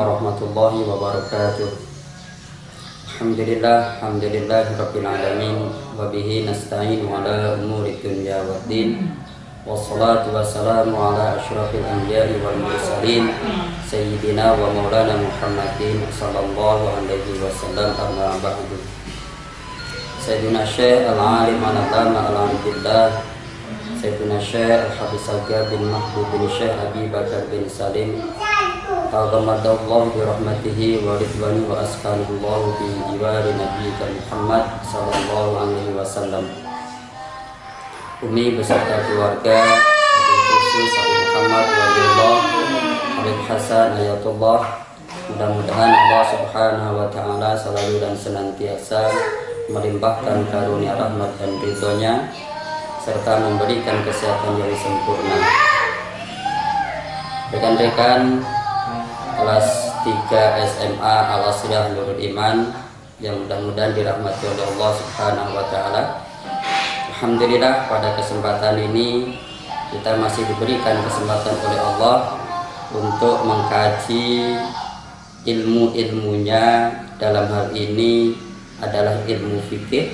warahmatullahi wabarakatuh. Alhamdulillahirabbil alamin wa bihi nasta'in ala umuri dunya waddin. Wassalatu wassalamu ala asyrafil anbiya'i wal mursalin sayyidina wa maulana Muhammadin sallallahu alaihi wasallam, amma ba'du. Sayyidina Syekh al-alim al-alama al-alhamdulillah Sayyidina Syekh al-Habis Agha bin Mahbub bin Syekh Abi Bakar bin Salim Ta'zamadallahu bi rahmatihi wa ridwani wa askanallahu bi jiwari nabiyika Muhammad sallallahu alaihi wasallam. Umi beserta keluarga, khusus Abu Muhammad Waliullah Habib Hasan Ayatullah, mudah-mudahan Allah subhanahu wa ta'ala selalu dan senantiasa melimpahkan karunia rahmat dan ridhonya serta memberikan kesehatan yang sempurna. Rekan-rekan kelas 3 SMA Al-Asriyah Nurul Iman yang mudah-mudahan dirahmati oleh Allah subhanahu wa ta'ala, alhamdulillah pada kesempatan ini kita masih diberikan kesempatan oleh Allah untuk mengkaji ilmu-ilmunya. Dalam hal ini adalah ilmu fikih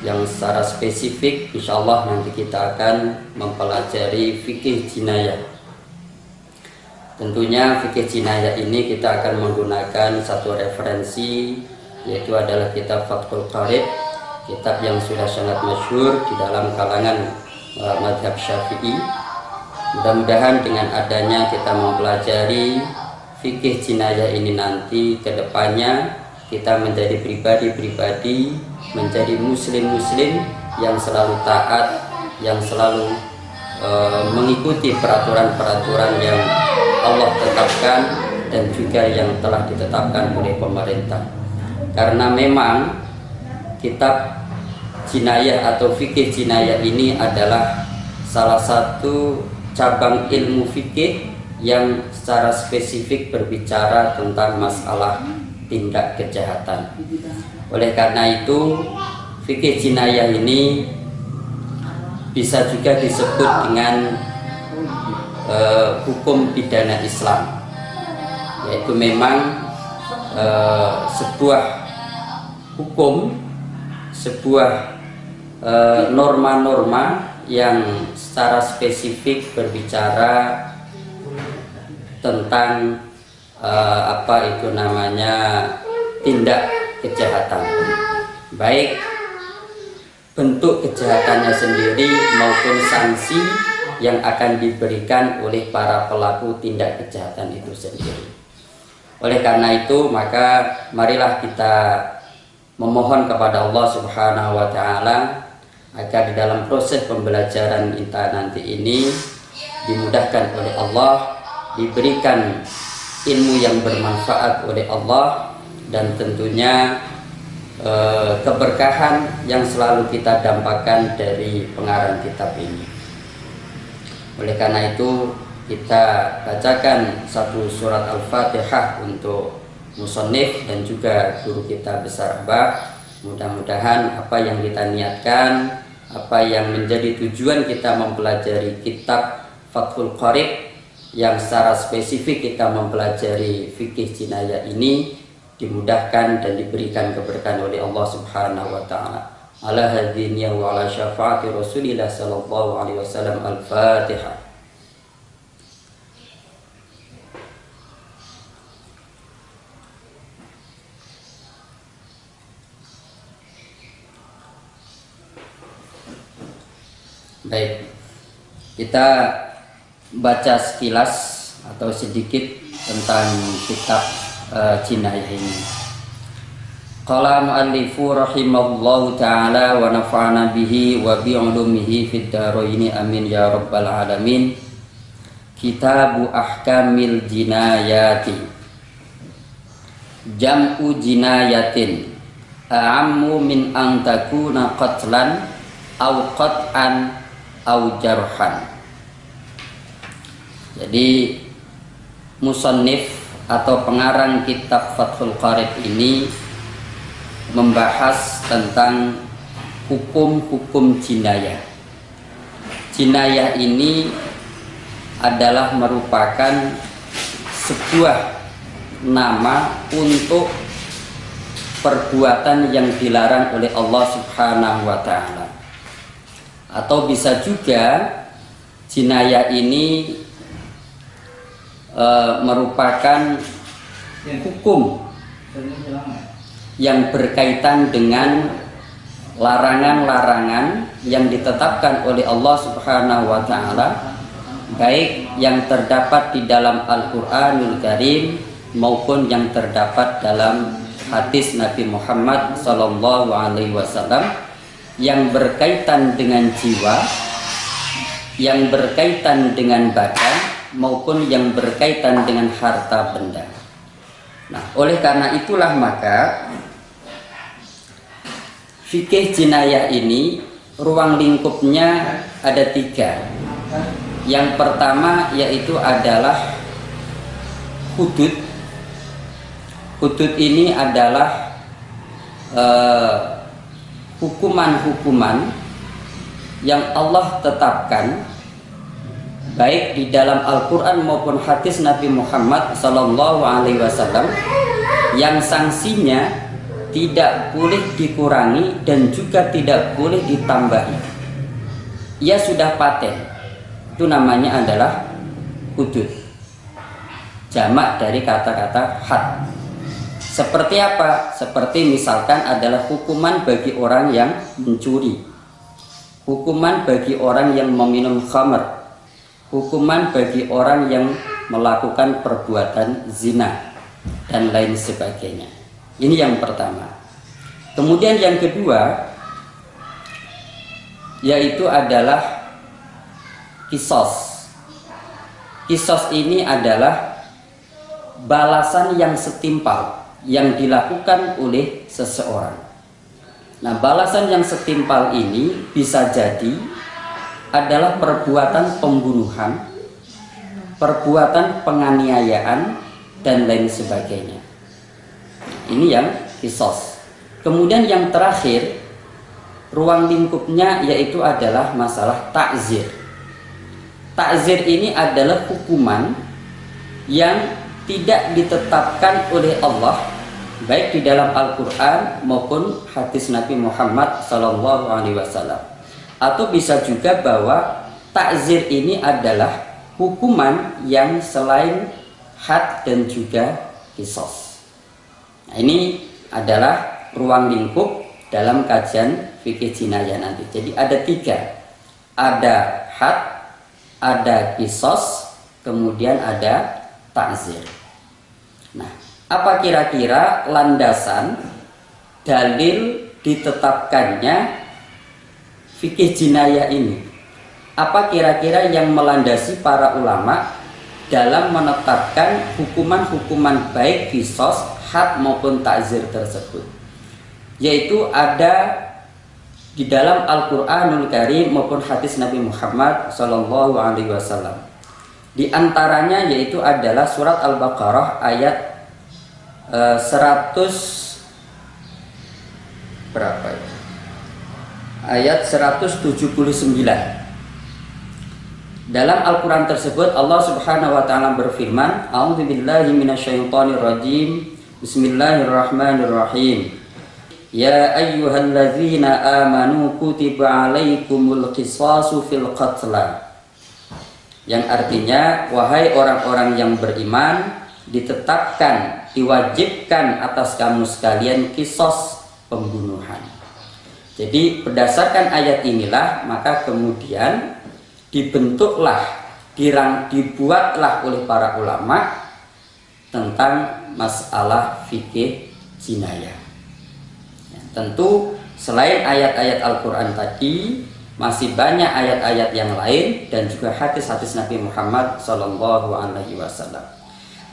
yang secara spesifik insyaallah nanti kita akan mempelajari fikih jinayah. Tentunya fikih jinayah ini kita akan menggunakan satu referensi, yaitu adalah kitab Fathul Qarib, kitab yang sudah sangat masyhur di dalam kalangan mazhab Syafi'i. Mudah-mudahan dengan adanya kita mempelajari fikih jinayah ini nanti ke depannya kita menjadi pribadi-pribadi, menjadi muslim-muslim yang selalu taat, yang selalu mengikuti peraturan-peraturan yang Allah tetapkan dan juga yang telah ditetapkan oleh pemerintah. Karena memang kitab jinayah atau fikih jinayah ini adalah salah satu cabang ilmu fikih yang secara spesifik berbicara tentang masalah tindak kejahatan. Oleh karena itu fikih jinayah ini bisa juga disebut dengan hukum pidana Islam, yaitu memang sebuah hukum, sebuah norma-norma yang secara spesifik berbicara tentang tindak kejahatan, baik bentuk kejahatannya sendiri maupun sanksi yang akan diberikan oleh para pelaku tindak kejahatan itu sendiri. Oleh karena itu maka marilah kita memohon kepada Allah subhanahu wa ta'ala agar di dalam proses pembelajaran kita nanti ini dimudahkan oleh Allah, diberikan ilmu yang bermanfaat oleh Allah, dan tentunya keberkahan yang selalu kita dampakkan dari pengarang kitab ini. Oleh karena itu kita bacakan satu surat Al-Fatihah untuk musannif dan juga guru kita besar Mbah. Mudah-mudahan apa yang kita niatkan, apa yang menjadi tujuan kita mempelajari kitab Fathul Qarib yang secara spesifik kita mempelajari fikih jinayah ini dimudahkan dan diberikan keberkahan oleh Allah subhanahu wa ta'ala. Ala hadiniya wa ala syafaati Rasulillah sallallahu alaihi wasallam. Al-Fatihah. Baik, kita baca sekilas atau sedikit tentang kitab jinayah ini. Qala mu'allifu rahimallahu ta'ala wa nafa'ana bihi wa bi'ulumihi fid dharaini amin ya rabbal alamin. Kitabu ahkamil jinayati. Jam'u jinayatin a'ammu min an takuna qatlan aw qat'an aw jarhan. Jadi musannif atau pengarang kitab Fathul Qarib ini membahas tentang hukum-hukum jinayah. Jinayah ini adalah merupakan sebuah nama untuk perbuatan yang dilarang oleh Allah Subhanahu wa ta'ala. Atau bisa juga jinayah ini merupakan hukum yang berkaitan dengan larangan-larangan yang ditetapkan oleh Allah Subhanahu wa ta'ala, baik yang terdapat di dalam Al-Qur'anul Karim maupun yang terdapat dalam hadis Nabi Muhammad SAW, yang berkaitan dengan jiwa, yang berkaitan dengan badan, maupun yang berkaitan dengan harta benda. Nah, oleh karena itulah maka fikih jinayah ini ruang lingkupnya ada 3. Yang pertama yaitu adalah hudud. Hudud ini adalah hukuman-hukuman yang Allah tetapkan baik di dalam Al-Quran maupun hadis Nabi Muhammad SAW, yang sanksinya tidak boleh dikurangi dan juga tidak boleh ditambahi. Ia sudah paten. Itu namanya adalah hudud, jamak dari kata-kata had. Seperti apa? Seperti misalkan adalah hukuman bagi orang yang mencuri, hukuman bagi orang yang meminum khamr, hukuman bagi orang yang melakukan perbuatan zina, dan lain sebagainya. Ini yang pertama. Kemudian yang kedua yaitu adalah kisos. Kisos ini adalah balasan yang setimpal yang dilakukan oleh seseorang. Nah, balasan yang setimpal ini bisa jadi adalah perbuatan pembunuhan, perbuatan penganiayaan, dan lain sebagainya. Ini yang kisos. Kemudian yang terakhir, ruang lingkupnya yaitu adalah masalah takzir. Takzir ini adalah hukuman yang tidak ditetapkan oleh Allah baik di dalam Al-Quran maupun hadis Nabi Muhammad SAW. Atau bisa juga bahwa takzir ini adalah hukuman yang selain had dan juga kisos. Nah, ini adalah ruang lingkup dalam kajian fikih jinayah nanti. Jadi ada 3, ada had, ada kisos, kemudian ada takzir. Nah, apa kira-kira landasan dalil ditetapkannya fikih jinayah ini? Apa kira-kira yang melandasi para ulama dalam menetapkan hukuman-hukuman baik kisos, had maupun takzir tersebut? Yaitu ada di dalam Al-Quranul Karim maupun hadis Nabi Muhammad SAW. Di antaranya yaitu adalah surat Al-Baqarah ayat 100 berapa ya? Ayat 179. Dalam Al-Quran tersebut Allah Subhanahu wa ta'ala berfirman, A'udzubillahi minasyaitonirrajim, Bismillahirrahmanirrahim. Ya ayyuhalladzina amanu kutiba alaikumul qisasu fil qatla. Yang artinya, wahai orang-orang yang beriman, ditetapkan, diwajibkan atas kamu sekalian kisos pembunuhan. Jadi berdasarkan ayat inilah maka kemudian dibentuklah, dibuatlah oleh para ulama tentang masalah fikih jinayah. Ya, tentu selain ayat-ayat Al-Quran tadi, masih banyak ayat-ayat yang lain dan juga hadis-hadis Nabi Muhammad SAW.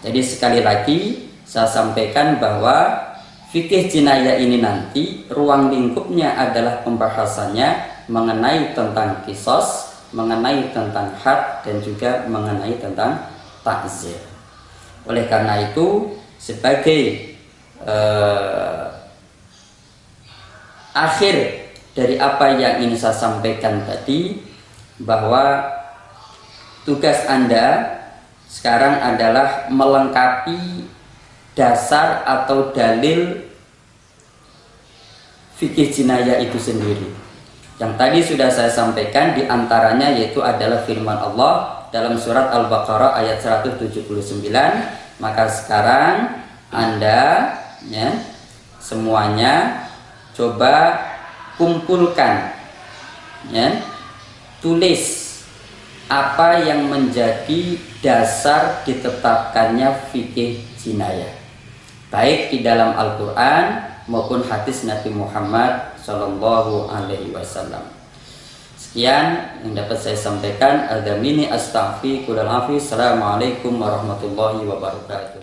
Jadi sekali lagi saya sampaikan bahwa fikih jinayah ini nanti ruang lingkupnya adalah pembahasannya mengenai tentang kisos, mengenai tentang had, dan juga mengenai tentang takzir. Oleh karena itu sebagai akhir dari apa yang ingin saya sampaikan tadi, bahwa tugas Anda sekarang adalah melengkapi dasar atau dalil fikih jinayah itu sendiri. Yang tadi sudah saya sampaikan diantaranya yaitu adalah firman Allah dalam surat Al-Baqarah ayat 179. Maka sekarang Anda ya, semuanya coba kumpulkan ya, tulis apa yang menjadi dasar ditetapkannya fikih jinayah, baik di dalam Al-Quran maupun hadis Nabi Muhammad Sallallahu Alaihi Wasallam. Sekian yang dapat saya sampaikan. Al-Damini astaghfirullahaladzim. Assalamualaikum warahmatullahi wabarakatuh.